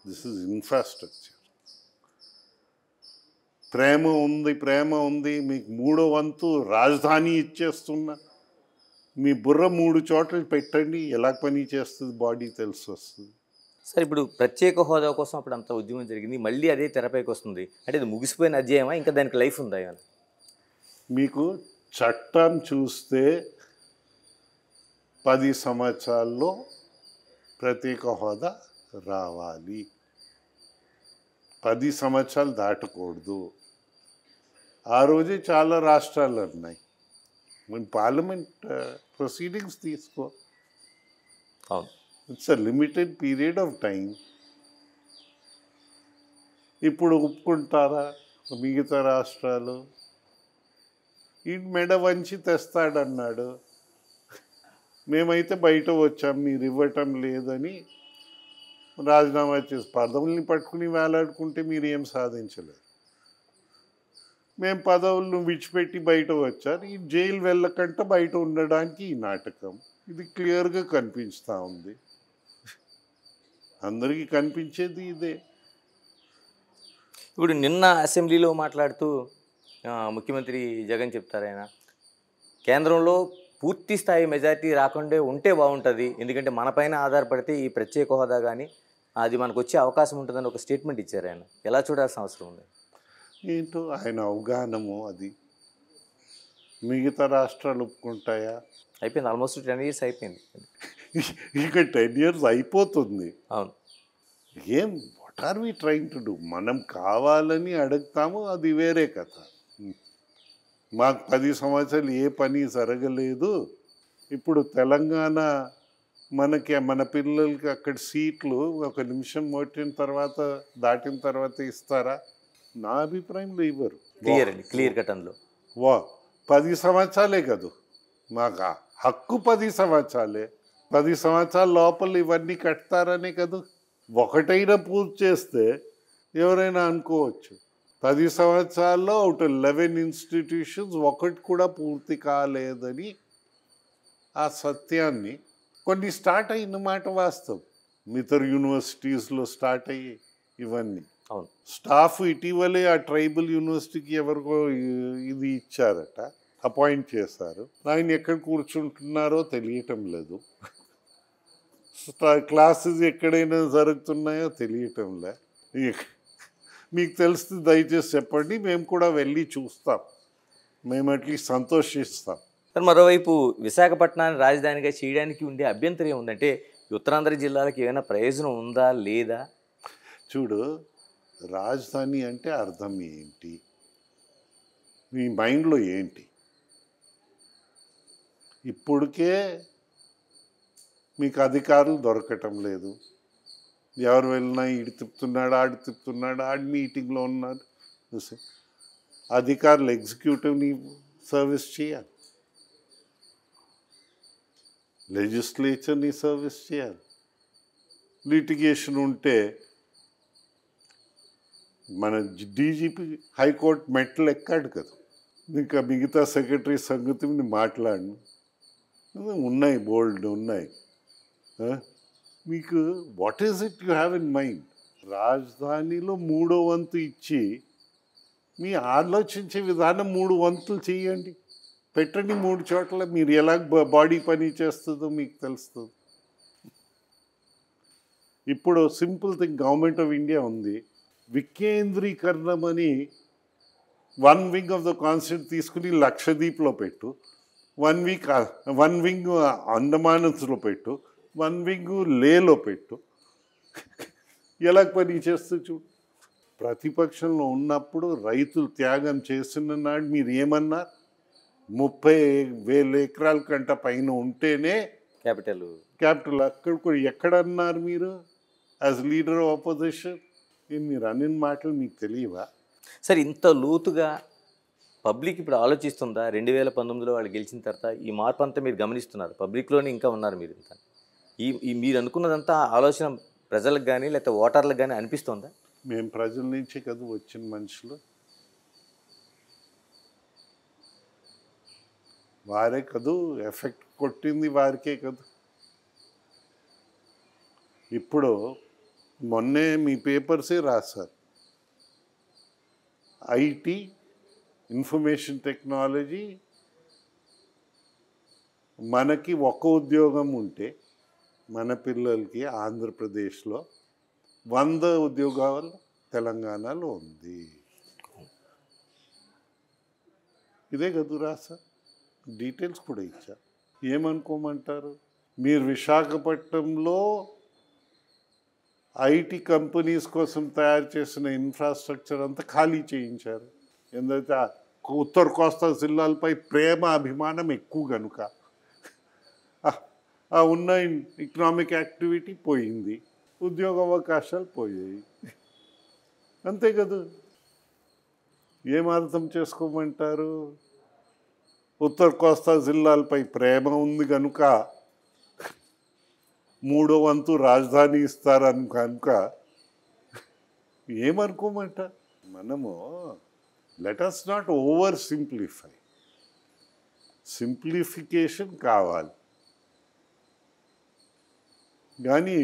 This is infrastructure. ప్రేమ ఉంది మీకు 3వ వంతు రాజధాని ఇచ్చేస్తున్నా. మీ బుర్ర 3 చోట్ల పెట్టండి, ఎలా పని చేస్తుంది బాడీ తెలిసి వస్తుంది. సార్, ఇప్పుడు ప్రత్యేక హోదా కోసం అప్పుడు అంత ఉద్యమం జరిగింది, మళ్ళీ అదే తెరపైకి వస్తుంది అంటే ఇది ముగిసిపోయిన అధ్యాయమా, ఇంకా దానికి లైఫ్ ఉందా? మీకు చట్టం చూస్తే 10 సంవత్సరాల్లో ప్రత్యేక హోదా రావాలి. 10 సంవత్సరాలు దాటకూడదు. ఆ రోజే చాలా రాష్ట్రాలు ఉన్నాయి. మన పార్లమెంట్ ప్రొసీడింగ్స్ తీసుకో. It's a limited period of time. ఇప్పుడు ఒప్పుకుంటారా మిగతా రాష్ట్రాలు? ఈ మెడ వంచి తెస్తాడన్నాడు. మేమైతే బయట వచ్చాం, మీరు ఇవ్వటం లేదని రాజీనామా చేసి పదవుల్ని పట్టుకుని వేలాడుకుంటే మీరు ఏం సాధించలేరు. మేము పదవులను విడిచిపెట్టి బయట వచ్చారు. ఈ జైలు వెళ్ళకంటే బయట ఉండడానికి ఈ నాటకం. ఇది క్లియర్గా కనిపిస్తూ ఉంది, అందరికీ కనిపించేది ఇదే. ఇప్పుడు నిన్న అసెంబ్లీలో మాట్లాడుతూ ముఖ్యమంత్రి జగన్ చెప్తారు, ఆయన కేంద్రంలో పూర్తి స్థాయి మెజారిటీ రాకుండా ఉంటే బాగుంటుంది, ఎందుకంటే మనపైన ఆధారపడితే ఈ ప్రత్యేక హోదా కానీ అది మనకు వచ్చే అవకాశం ఉంటుందని ఒక స్టేట్మెంట్ ఇచ్చారు. ఆయన ఎలా చూడాల్సిన అవసరం ఉంది? ఏంటో ఆయన అవగాహనము అది. మిగతా రాష్ట్రాలు ఒప్పుకుంటాయా? అయిపోయింది, ఆల్మోస్ట్ 10 years అయిపోయింది. ఇక 10 years అయిపోతుంది. అవును. ఏం what are we trying to do? మనం కావాలని అడుగుతాము, అది వేరే కథ. మాకు 10 సంవత్సరాలు ఏ పని జరగలేదు, ఇప్పుడు తెలంగాణ మన పిల్లలకి అక్కడ సీట్లు 1 నిమిషం దాటిన తర్వాత ఇస్తారా? నా అభిప్రాయంలో ఇవ్వరు. క్లియర్ అండి, క్లియర్ కట్ అందులో. 10 సంవత్సరాలే కాదు, మాకు ఆ హక్కు 10 సంవత్సరాలే. 10 సంవత్సరాల లోపల ఇవన్నీ కడతారనే కదా. ఒకటైనా పూర్తి చేస్తే ఎవరైనా అనుకోవచ్చు. 10 సంవత్సరాల్లో అవుట్ 11 ఇన్స్టిట్యూషన్స్ ఒకటి కూడా పూర్తి కాలేదని ఆ సత్యాన్ని కొన్ని స్టార్ట్ అయిన మాట వాస్తవం. మిగతా యూనివర్సిటీస్లో స్టార్ట్ అయ్యి ఇవన్నీ. అవును. స్టాఫ్ ఇటీవలే ఆ ట్రైబల్ యూనివర్సిటీకి ఎవరికో ఇది ఇచ్చారట, అపాయింట్ చేశారు. ఆయన ఎక్కడ కూర్చుంటున్నారో తెలియటం లేదు. క్లాసెస్ ఎక్కడైనా జరుగుతున్నాయో తెలియటం లే. మీకు తెలిస్తే దయచేసి చెప్పండి, మేము కూడా వెళ్ళి చూస్తాం, మేము అట్లీస్ట్ సంతోషిస్తాం. సార్, మరోవైపు విశాఖపట్నాన్ని రాజధానిగా చేయడానికి ఉండే అభ్యంతరం ఏముందంటే ఉత్తరాంధ్ర జిల్లాలకు ఏమైనా ప్రయోజనం ఉందా లేదా? చూడు, రాజధాని అంటే అర్థం ఏంటి, మీ మైండ్లో ఏంటి? ఇప్పటికే మీకు అధికారులు దొరకటం లేదు. ఎవరు వెళ్ళినా ఈడు తిప్పుతున్నాడు, ఆడి మీటింగ్లో ఉన్నారు. చూసి అధికారులు ఎగ్జిక్యూటివ్ని సర్వీస్ చేయాలి, లెజిస్లేచర్ని సర్వీస్ చేయాలి. లిటిగేషన్ ఉంటే మన డీజీపీ హైకోర్టు మెట్లు ఎక్కాడు కదా. ఇంకా మిగతా సెక్రటరీ సంగతిని మాట్లాడను, ఉన్నాయి, బోల్డ్ ఉన్నాయి. మీకు what is it you have in mind? రాజధానిలో 3వ వంతు ఇచ్చి మీ ఆలోచించే విధానం 3 వంతులు చేయండి, పెట్టండి 3 చోట్ల. మీరు ఎలా బాడీ పని చేస్తుందో మీకు తెలుస్తుంది. ఇప్పుడు simple thing, government of India ఉంది, వికేంద్రీకరణం అని 1 వింగ్ ఆఫ్ ద కాన్స్టిట్యూట్ తీసుకుని లక్షద్వీప్లో పెట్టు, 1 వింగ్ అండమాన్స్లో పెట్టు, 1 వింగ్ లేలో పెట్టు. ఎలా పని చేస్తూ చూడు. ప్రతిపక్షంలో ఉన్నప్పుడు రైతులు త్యాగం చేస్తున్న నాడు మీరు ఏమన్నారు? 30,000 ఎకరాల కంట పైన ఉంటేనే క్యాపిటల్. అక్కడ కూడా ఎక్కడన్నారు మీరు యాజ్ లీడర్ ఆఫ్ ఆపోజిషన్? మీరు అన్ని మాటలు మీకు తెలియవా? సార్, ఇంత లోతుగా పబ్లిక్ ఇప్పుడు ఆలోచిస్తుందా? 2019లో వాళ్ళు గెలిచిన తర్వాత ఈ మార్పు అంతా మీరు గమనిస్తున్నారు, పబ్లిక్లోనే ఇంకా ఉన్నారు మీరు. ఇంత మీరు అనుకున్నదంతా ఆలోచన ప్రజలకు కానీ లేకపోతే ఓటర్లకు కానీ అనిపిస్తుందా? మేము ప్రజల నుంచి కదా వచ్చిన మనుషులు, వారే కదూ ఎఫెక్ట్ కొట్టింది, వారికే కదా. ఇప్పుడు మొన్నే మీ పేపర్సే రాశారు, ఐటీ ఇన్ఫర్మేషన్ టెక్నాలజీ మనకి ఒక ఉద్యోగం ఉంటే మన పిల్లలకి ఆంధ్రప్రదేశ్లో 100 ఉద్యోగాలు తెలంగాణలో ఉంది. ఇదే కదా రాసా, డీటెయిల్స్ కూడా ఇచ్చా. ఏమనుకోమంటారు? మీరు విశాఖపట్నంలో ఐటీ కంపెనీస్ కోసం తయారు చేసిన ఇన్ఫ్రాస్ట్రక్చర్ అంతా ఖాళీ చేయించారు. ఎందుకంటే ఉత్తర కోస్తా జిల్లాలపై ప్రేమ అభిమానం ఎక్కువ కనుక ఆ ఉన్న ఎకనామిక్ యాక్టివిటీ పోయింది, ఉద్యోగ అవకాశాలు పోయాయి. అంతే కదా. ఏం అర్థం చేసుకోమంటారు? ఉత్తర కోస్తా జిల్లాలపై ప్రేమ ఉంది కనుక 3వ వంతు రాజధాని ఇస్తారని కనుక ఏమనుకోమంట? మనము let us not over simplify. Simplification కావాలి, కానీ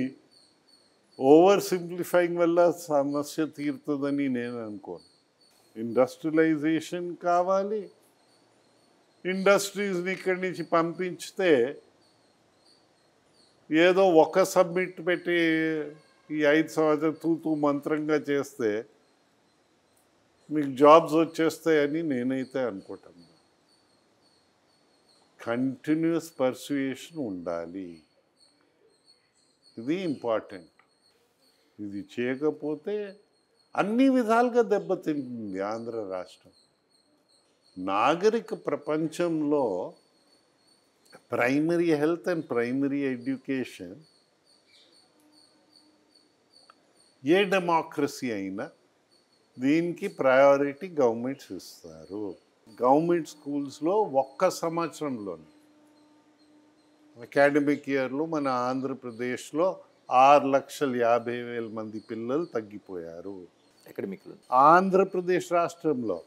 ఓవర్ సింప్లిఫైయింగ్ వల్ల సమస్య తీరుతుందని నేను అనుకోను. ఇండస్ట్రియలైజేషన్ కావాలి. ఇండస్ట్రీస్ని ఇక్కడి నుంచి పంపించితే ఏదో ఒక సబ్మిట్ పెట్టి ఈ 5 సంవత్సరాలు తూతూ మంత్రంగా చేస్తే మీకు జాబ్స్ వచ్చేస్తాయని నేనైతే అనుకుంటాను. కంటిన్యూస్ పర్సుయేషన్ ఉండాలి, ఇది ఇంపార్టెంట్. ఇది చేయకపోతే అన్ని విధాలుగా దెబ్బతింటుంది ఆంధ్ర రాష్ట్రం. నాగరిక ప్రపంచంలో primary health and primary education A democracy అయినా దీనికి ప్రయారిటీ గవర్నమెంట్స్ ఇస్తారు. గవర్నమెంట్ స్కూల్స్లో ఒక్క సంవత్సరంలోనే అకాడమిక్ ఇయర్లో మన ఆంధ్రప్రదేశ్లో 6,50,000 మంది పిల్లలు తగ్గిపోయారు. అకాడమిక్లో ఆంధ్రప్రదేశ్ రాష్ట్రంలో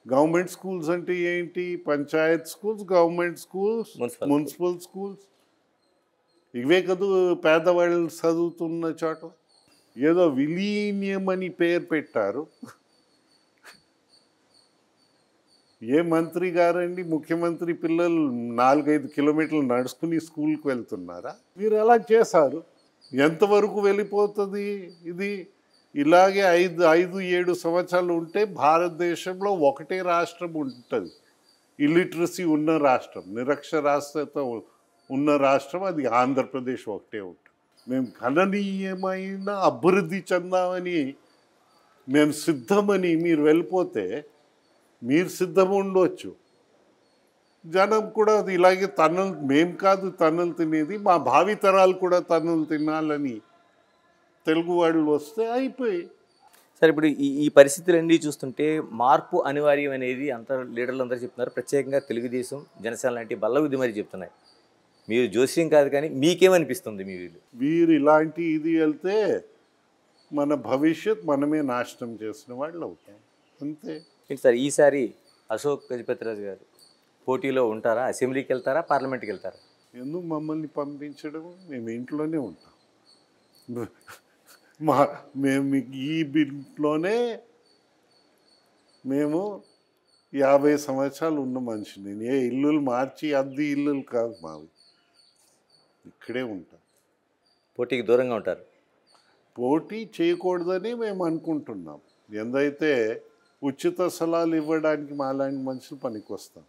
గవర్నమెంట్ స్కూల్స్ అంటే ఏంటి? Panchayat schools, government schools, municipal schools, ఇవే కదా పేదవాళ్ళు చదువుతున్న చోట. ఏదో విలీనియం అని పేరు పెట్టారు. ఏ మంత్రి గారండి, ముఖ్యమంత్రి పిల్లలు 4-5 కిలోమీటర్లు నడుచుకుని స్కూల్కి వెళ్తున్నారా? మీరు ఎలా చేశారు? ఎంతవరకు వెళ్ళిపోతుంది ఇది? ఇలాగే 5-7 సంవత్సరాలు ఉంటే భారతదేశంలో ఒకటే రాష్ట్రం ఉంటుంది, ఇల్లిటరసీ ఉన్న రాష్ట్రం, నిరక్షరాస్యత ఉన్న రాష్ట్రం, అది ఆంధ్రప్రదేశ్ ఒకటే ఉంటుంది. మేము గణనీయమైన అభివృద్ధి చెందామని మేము సిద్ధమని మీరు వెళ్ళిపోతే మీరు సిద్ధం ఉండవచ్చు, జనం కూడా అది ఇలాగే తన్నులు, మేము కాదు తన్నులు తినేది, మా భావితరాలు కూడా తన్నులు తినాలని తెలుగు వాళ్ళు వస్తే అయిపోయి. సరే, ఇప్పుడు ఈ పరిస్థితులన్నీ చూస్తుంటే మార్పు అనివార్యం అనేది లీడర్లు అందరూ చెప్తున్నారు. ప్రత్యేకంగా తెలుగుదేశం, జనసేన లాంటి బల్లవిధి మరి చెప్తున్నాయి. మీరు జోస్యం కాదు, కానీ మీకేమనిపిస్తుంది? వీరు ఇలాంటి ఇది వెళ్తే మన భవిష్యత్ మనమే నాశనం చేసిన వాళ్ళు అవుతాం, అంతే. ఏంటి సార్, ఈసారి అశోక్ గజపతిరాజు గారు పోటీలో ఉంటారా? అసెంబ్లీకి వెళ్తారా, పార్లమెంట్కి వెళ్తారా? ఎందుకు మమ్మల్ని పంపించడం? మేము ఇంట్లోనే ఉంటాం. మేము ఈ బిల్లోనే మేము 50 సంవత్సరాలు ఉన్న మనిషిని. నేను ఏ ఇల్లులు మార్చి అద్దె ఇల్లులు కాదు మావి, ఇక్కడే ఉంటాం. పోటీకి దూరంగా ఉంటారు. పోటీ చేయకూడదని మేము అనుకుంటున్నాం. ఎందైతే ఉచిత సలహాలు ఇవ్వడానికి మాలాంటి మనుషులు పనికి వస్తాం.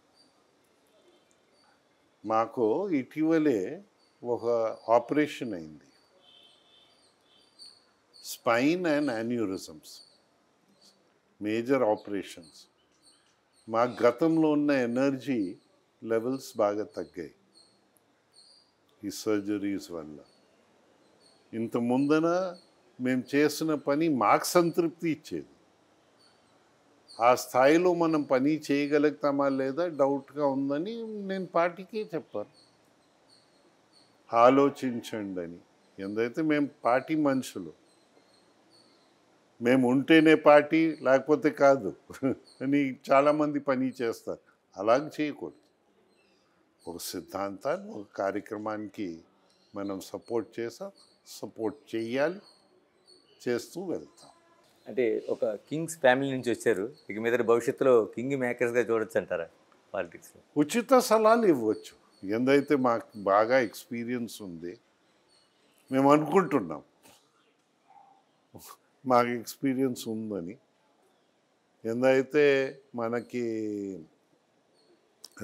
మాకు ఇటీవలే ఒక ఆపరేషన్ అయింది, స్పైన్ అండ్ యాన్యూరిజమ్స్, మేజర్ ఆపరేషన్స్. మా గతంలో ఉన్న ఎనర్జీ లెవెల్స్ బాగా తగ్గాయి ఈ సర్జరీస్ వల్ల. ఇంత ముందన మేము చేసిన పని మాకు సంతృప్తి ఇచ్చేది. ఆ స్థాయిలో మనం పని చేయగలుగుతామా లేదా డౌట్గా ఉందని నేను పార్టీకే చెప్పాను, ఆలోచించండి అని. ఎందైతే మేము పార్టీ మనుషులు, మేము ఉంటేనే పార్టీ లేకపోతే కాదు అని చాలామంది పని చేస్తారు. అలాగే చేయకూడదు. ఒక సిద్ధాంతాన్ని, ఒక కార్యక్రమానికి మనం సపోర్ట్ చేయాలి, చేస్తూ వెళ్తాం. అంటే ఒక కింగ్స్ ఫ్యామిలీ నుంచి వచ్చారు, ఇక మీద భవిష్యత్తులో కింగ్ మేకర్స్గా చూడొచ్చు అంటారా పాలిటిక్స్లో? ఉచిత సలహాలు ఇవ్వచ్చు. ఎందైతే మాకు బాగా ఎక్స్పీరియన్స్ ఉంది, మేము అనుకుంటున్నాం మాకు ఎక్స్పీరియన్స్ ఉందని. ఎందైతే మనకి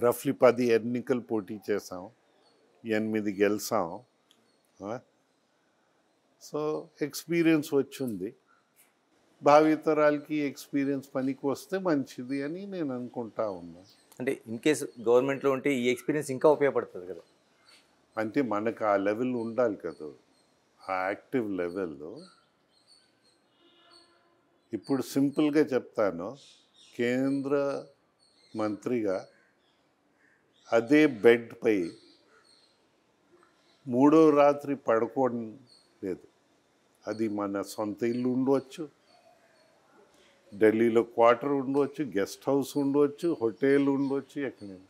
రఫ్లీ 10 ఎన్నికలు పోటీ చేసాం, 8 గెలిచాం. సో ఎక్స్పీరియన్స్ వచ్చింది. భావితరాలకి ఎక్స్పీరియన్స్ పనికి వస్తే మంచిది అని నేను అనుకుంటా ఉన్నా. అంటే ఇన్ కేసు గవర్నమెంట్లో ఉంటే ఈ ఎక్స్పీరియన్స్ ఇంకా ఉపయోగపడుతుంది కదా? అంటే మనకు ఆ లెవెల్ ఉండాలి కదా, ఆ యాక్టివ్ లెవెల్లో. ఇప్పుడు సింపుల్గా చెప్తాను, కేంద్ర మంత్రిగా అదే బెడ్పై 3వ రాత్రి పడుకోవడం లేదు. అది మన సొంత ఇల్లు ఉండవచ్చు, ఢిల్లీలో క్వార్టర్ ఉండవచ్చు, గెస్ట్ హౌస్ ఉండవచ్చు, హోటల్ ఉండవచ్చు, ఎక్కడైనా.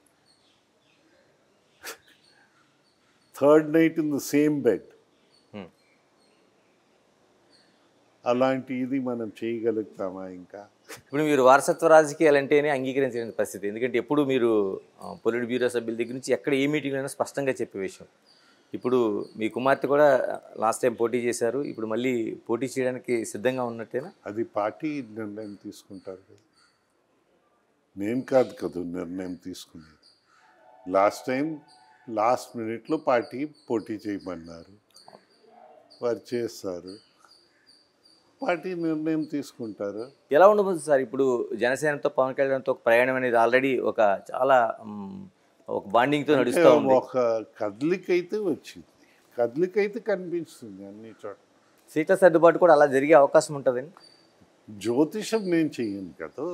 3rd night in the same bed. అలాంటి ఇది మనం చేయగలుగుతామా? ఇంకా ఇప్పుడు మీరు వారసత్వ రాజకీయాలంటేనే అంగీకరించిన పరిస్థితి. ఎందుకంటే ఎప్పుడు మీరు పొలిట్ బ్యూరో సభ్యుల దగ్గర నుంచి ఎక్కడ ఏ మీటింగ్ అయినా స్పష్టంగా చెప్పే విషయం. ఇప్పుడు మీ కుమార్తె కూడా లాస్ట్ టైం పోటీ చేశారు, ఇప్పుడు మళ్ళీ పోటీ చేయడానికి సిద్ధంగా ఉన్నట్టేనా? అది పార్టీ నిర్ణయం తీసుకుంటారు కదా, నేను కాదు కదా నిర్ణయం తీసుకునేది. లాస్ట్ మినిట్లో పార్టీ పోటీ చేయమన్నారు, వారు చేస్తారు. పార్టీ నిర్ణయం తీసుకుంటారు. ఎలా ఉండబోతుంది సార్ ఇప్పుడు జనసేనతో పవన్ కళ్యాణ్తో ఒక ప్రయాణం అనేది ఆల్రెడీ ఒక చాలా ఒక బాండింగ్తో నడుస్తూ ఉంది. ఒక కదలికైతే వచ్చింది, కదలికైతే కనిపిస్తుంది అన్ని చోట్ల. సీట్ల సర్దుబాటు కూడా అలా జరిగే అవకాశం ఉంటుందని. జ్యోతిషం నేను చెయ్యను కదా,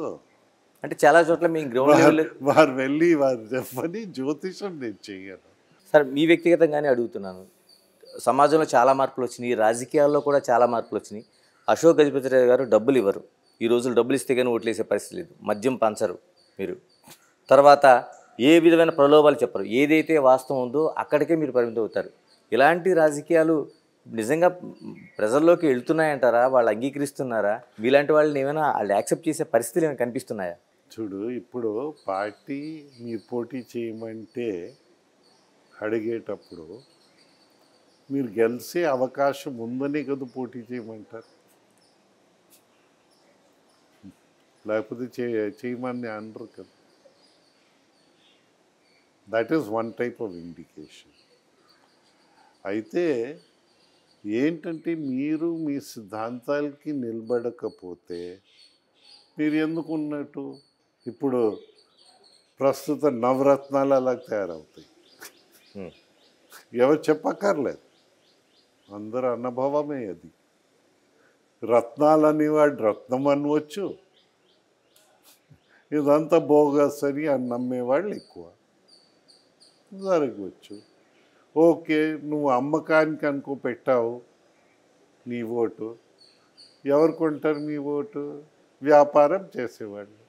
అంటే చాలా చోట్ల మీ గ్రౌండ్ లెవెల్ వారు వెళ్ళి వారు చెప్పని జ్యోతిషం నేను చెయ్యను. సార్ మీ వ్యక్తిగతంగానే అడుగుతున్నాను, సమాజంలో చాలా మార్పులు వచ్చినాయి, రాజకీయాల్లో కూడా చాలా మార్పులు వచ్చినాయి. అశోక్ గజపతిరాజు గారు డబ్బులు ఇవ్వరు, ఈ రోజులు డబ్బులు ఇస్తే కానీ ఓట్లేసే పరిస్థితి లేదు, మద్యం పంచరు మీరు, తర్వాత ఏ విధమైన ప్రలోభాలు చెప్పరు, ఏదైతే వాస్తవం ఉందో అక్కడికే మీరు పరిమితం అవుతారు. ఇలాంటి రాజకీయాలు నిజంగా ప్రజల్లోకి వెళ్తున్నాయంటారా, వాళ్ళు అంగీకరిస్తున్నారా, వీలాంటి వాళ్ళని ఏమైనా వాళ్ళు యాక్సెప్ట్ చేసే పరిస్థితులు ఏమైనా కనిపిస్తున్నాయా? చూడు, ఇప్పుడు పార్టీ మీరు పోటీ చేయమంటే అడిగేటప్పుడు మీరు గెలిచే అవకాశం ఉందనే కదా పోటీ చేయమంటారు, లేకపోతే చేయమని అనరు కదా. That is one type of indication. అయితే ఏంటంటే మీరు మీ సిద్ధాంతాలకి నిలబడకపోతే మీరు ఎందుకు ఉన్నట్టు? ఇప్పుడు ప్రస్తుత నవరత్నాలు అలా తయారవుతాయి, ఎవరు చెప్పక్కర్లేదు, అందరు అనుభవమే అది. రత్నాలని వాడు రత్నం అనవచ్చు, ఇదంతా బోగస్ అని నమ్మేవాళ్ళు ఎక్కువ జరగవచ్చు. ఓకే, నువ్వు అమ్మకానికి అనుకో పెట్టావు నీ ఓటు, ఎవరు కొంటారు నీ ఓటు? వ్యాపారం చేసేవాళ్ళు,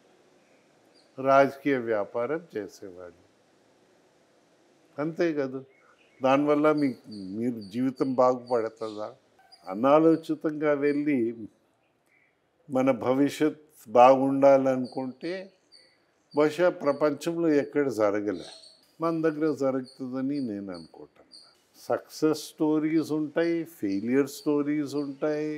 రాజకీయ వ్యాపారం చేసేవాళ్ళు, అంతే కదా. దానివల్ల మీరు జీవితం బాగుపడుతుందా? అనాలోచితంగా వెళ్ళి మన భవిష్యత్ బాగుండాలనుకుంటే బహుశా ప్రపంచంలో ఎక్కడ జరగలే, మన దగ్గర జరుగుతుందని నేను అనుకుంటాను. సక్సెస్ స్టోరీస్ ఉంటాయి, ఫెయిలియర్ స్టోరీస్ ఉంటాయి,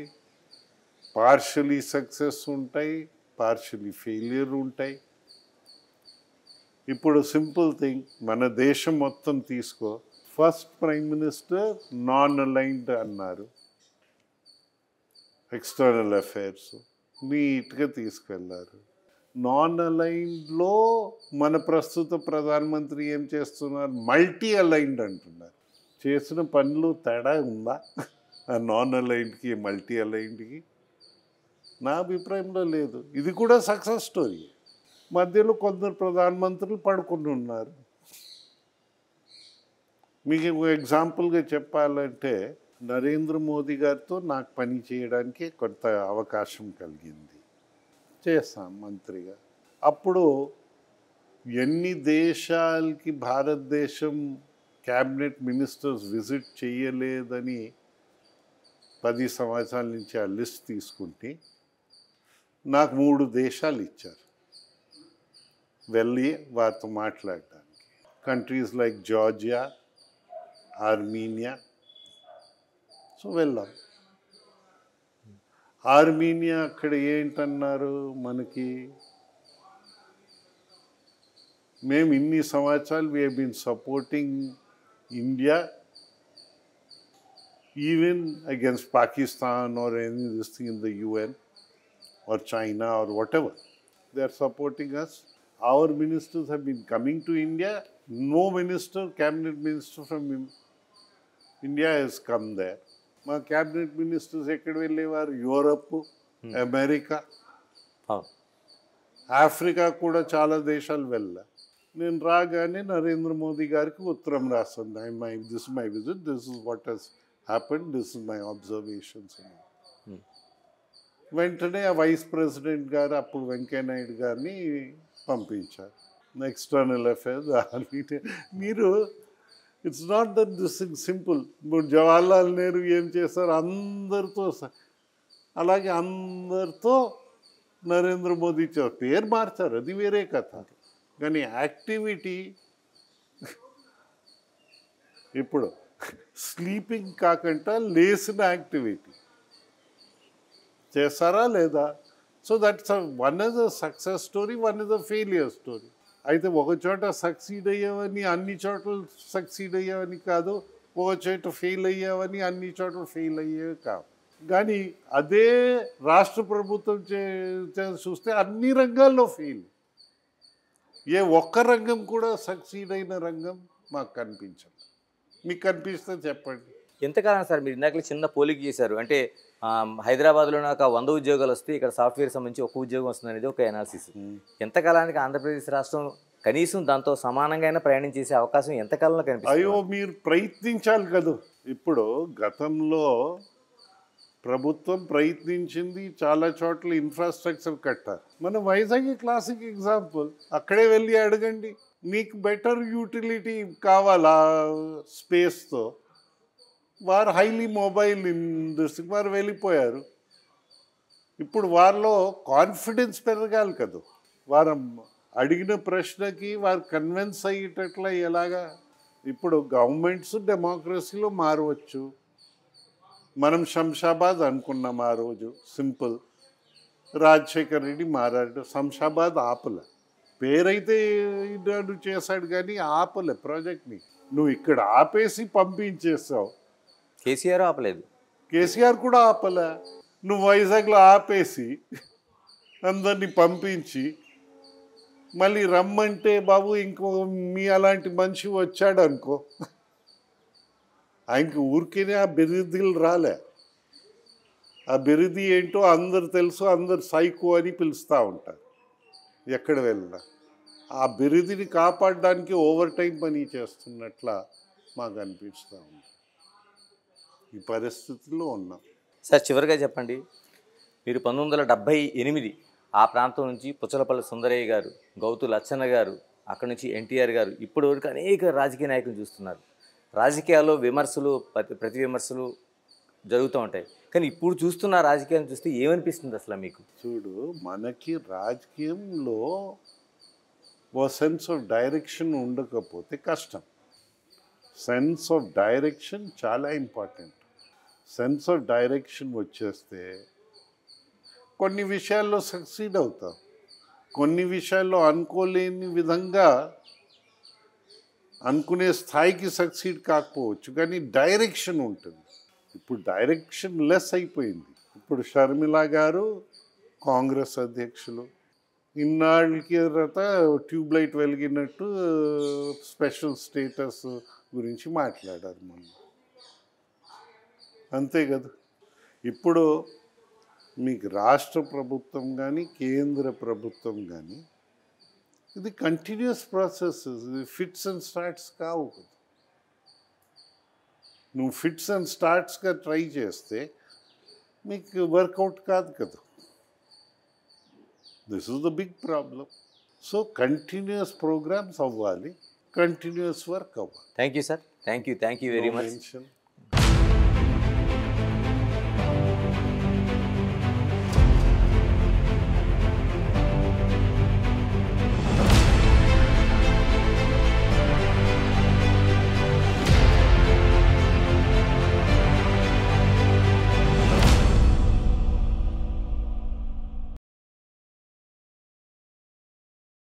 పార్షియలీ సక్సెస్ ఉంటాయి, పార్షియలీ ఫెయిలియర్ ఉంటాయి. ఇప్పుడు సింపుల్ థింగ్, మన దేశం మొత్తం తీసుకో, first prime minister non aligned అన్నారు, ఎక్స్టర్నల్ అఫైర్స్ నీట్గా తీసుకెళ్లారు. నాన్ అలైన్డ్లో మన ప్రస్తుత ప్రధానమంత్రి ఏం చేస్తున్నారు? మల్టీ అలైన్డ్ అంటున్నారు. చేసిన పనులు తేడా ఉందా ఆ నాన్ అలైన్డ్కి మల్టీ అలైన్డ్కి? నా అభిప్రాయంలో లేదు. ఇది కూడా సక్సెస్ స్టోరీ. మధ్యలో కొందరు ప్రధానమంత్రులు పడుకుని ఉన్నారు. మీకు ఎగ్జాంపుల్గా చెప్పాలంటే నరేంద్ర మోదీ గారితో నాకు పని చేయడానికి కొంత అవకాశం కలిగింది, చేస్తాం మంత్రిగా. అప్పుడు ఎన్ని దేశాలకి భారతదేశం క్యాబినెట్ మినిస్టర్స్ విజిట్ చేయలేదని 10 సంవత్సరాల నుంచి ఆ లిస్ట్ తీసుకుంటే నాకు 3 దేశాలు ఇచ్చారు వెళ్ళి వారితో మాట్లాడడానికి. Countries like Georgia, Armenia. So వెళ్ళాం. ఆర్మీనియా అక్కడ ఏంటన్నారు మనకి, మేము ఇన్ని సంవత్సరాలు we have been supporting India even against Pakistan or any this thing in the UN or China or whatever. They are supporting us. Our ministers have been coming to India. No minister, cabinet minister from India has come there. మా cabinet ministers ఎక్కడ వెళ్ళేవారు? Europe, America, Africa కూడా చాలా దేశాలు వెళ్ళా. నేను రాగానే నరేంద్ర మోదీ గారికి ఉత్తరం రాస్తాను, this my visit, this is what has happened, this is my observations. వెంటనే ఆ వైస్ ప్రెసిడెంట్ గారు అప్పుడు వెంకయ్యనాయుడు గారిని పంపించారు, ఎక్స్టర్నల్ అఫైర్స్. మీరు it's not that this thing simple. ఇప్పుడు జవహర్లాల్ నెహ్రూ ఏం చేస్తారు? అందరితో, అలాగే అందరితో నరేంద్ర మోదీ పేరు మార్చారు, అది వేరే కథ. కానీ యాక్టివిటీ ఇప్పుడు స్లీపింగ్ కాకుండా లేసిన యాక్టివిటీ చేస్తారా లేదా? So that's one is a success story, one is a failure story. అయితే ఒక చోట సక్సీడ్ అయ్యావని అన్ని చోట్ల సక్సీడ్ అయ్యావని కాదు, ఒక చోట ఫెయిల్ అయ్యావని అన్ని చోట్ల ఫెయిల్ అయ్యేవి కావు. కానీ అదే రాష్ట్ర ప్రభుత్వం చూస్తే అన్ని రంగాల్లో ఫెయిల్. ఏ ఒక్క రంగం కూడా సక్సీడ్ అయిన రంగం మాకు కనిపించదు. మీకు కనిపిస్తే చెప్పండి. ఎంతకాలం సార్ మీరు ఇందాక చిన్న పోలిక చేశారు, అంటే హైదరాబాద్లో నాకు 100 ఉద్యోగాలు వస్తే ఇక్కడ సాఫ్ట్వేర్ సంబంధించి ఒక ఉద్యోగం వస్తుంది అనేది ఒక అనాలిసిస్. ఎంతకాలానికి ఆంధ్రప్రదేశ్ రాష్ట్రం కనీసం దాంతో సమానంగా అయినా ప్రయాణం చేసే అవకాశం ఎంతకాలంలో కనిపిస్తుంది? అయ్యో, మీరు ప్రయత్నించాలి కదా. ఇప్పుడు గతంలో ప్రభుత్వం ప్రయత్నించింది, చాలా చోట్ల ఇన్ఫ్రాస్ట్రక్చర్ కట్టారు. మన వైజాగ్ క్లాసిక్ ఎగ్జాంపుల్. అక్కడే వెళ్ళి అడగండి, మీకు బెటర్ యూటిలిటీ కావాలా స్పేస్తో. వారు హైలీ మొబైల్ ఇండస్ట్రీకి వారు వెళ్ళిపోయారు. ఇప్పుడు వారిలో కాన్ఫిడెన్స్ పెరగాలి కదా. వారు అడిగిన ప్రశ్నకి వారు కన్విన్స్ అయ్యేటట్ల ఎలాగా. ఇప్పుడు గవర్నమెంట్స్ డెమోక్రసీలో మారవచ్చు. మనం శంషాబాద్ అనుకున్నాం ఆ రోజు, సింపుల్. రాజశేఖర్ రెడ్డి మారాడు, శంషాబాద్ ఆపలే. పేరైతే ఇన్నాడు చేశాడు కానీ ఆపలే ప్రాజెక్ట్ని. నువ్వు ఇక్కడ ఆపేసి పంపించేసావు. కేసీఆర్ ఆపలేదు, కేసీఆర్ కూడా ఆపలే. నువ్వు వైజాగ్లో ఆపేసి అందరినీ పంపించి మళ్ళీ రమ్మంటే బాబు ఇంకో మీ అలాంటి మనిషి వచ్చాడు అనుకో, ఆయనకి ఊరికేనే ఆ బిరుదులు రాలే. ఆ బిరుది ఏంటో అందరు తెలుసు, అందరు సైకో అని పిలుస్తూ ఉంటారు ఎక్కడ వెళ్ళినా. ఆ బిరుదిని కాపాడడానికి ఓవర్ టైం పని చేస్తున్నట్ల మాకు అనిపిస్తూ ఉంది. ఈ పరిస్థితుల్లో ఉన్నాం. సార్ చివరిగా చెప్పండి, మీరు 1978 ఆ ప్రాంతం నుంచి పుచ్చలపల్లి సుందరయ్య గారు, గౌతు లచ్చన్న గారు, అక్కడి నుంచి ఎన్టీఆర్ గారు, ఇప్పటి వరకు అనేక రాజకీయ నాయకులు చూస్తున్నారు. రాజకీయాల్లో విమర్శలు ప్రతి విమర్శలు జరుగుతూ ఉంటాయి, కానీ ఇప్పుడు చూస్తున్న రాజకీయాన్ని చూస్తే ఏమనిపిస్తుంది అసలు మీకు? చూడు, మనకి రాజకీయంలో ఓ సెన్స్ ఆఫ్ డైరెక్షన్ ఉండకపోతే కష్టం. సెన్స్ ఆఫ్ డైరెక్షన్ చాలా ఇంపార్టెంట్. సెన్స్ ఆఫ్ డైరెక్షన్ వచ్చేస్తే కొన్ని విషయాల్లో సక్సీడ్ అవుతాం, కొన్ని విషయాల్లో అనుకోలేని విధంగా అనుకునే స్థాయికి సక్సీడ్ కాకపోవచ్చు, కానీ డైరెక్షన్ ఉంటుంది. ఇప్పుడు డైరెక్షన్ లెస్ అయిపోయింది. ఇప్పుడు షర్మిల గారు కాంగ్రెస్ అధ్యక్షులు, ఇన్నాళ్ళకి తర్వాత ట్యూబ్లైట్ వెలిగినట్టు స్పెషల్ స్టేటస్ గురించి మాట్లాడారు మొన్న. అంతే కదా. ఇప్పుడు మీకు రాష్ట్ర ప్రభుత్వం కానీ కేంద్ర ప్రభుత్వం కానీ ఇది continuous process, fits and starts కావు. నువ్వు ఫిట్స్ అండ్ స్టార్ట్స్గా ట్రై చేస్తే మీకు వర్కౌట్ కాదు కదా. This is the big problem. So continuous programs అవ్వాలి, కంటిన్యూస్ వర్క్ అవ్వాలి. Thank you sir, thank you very much.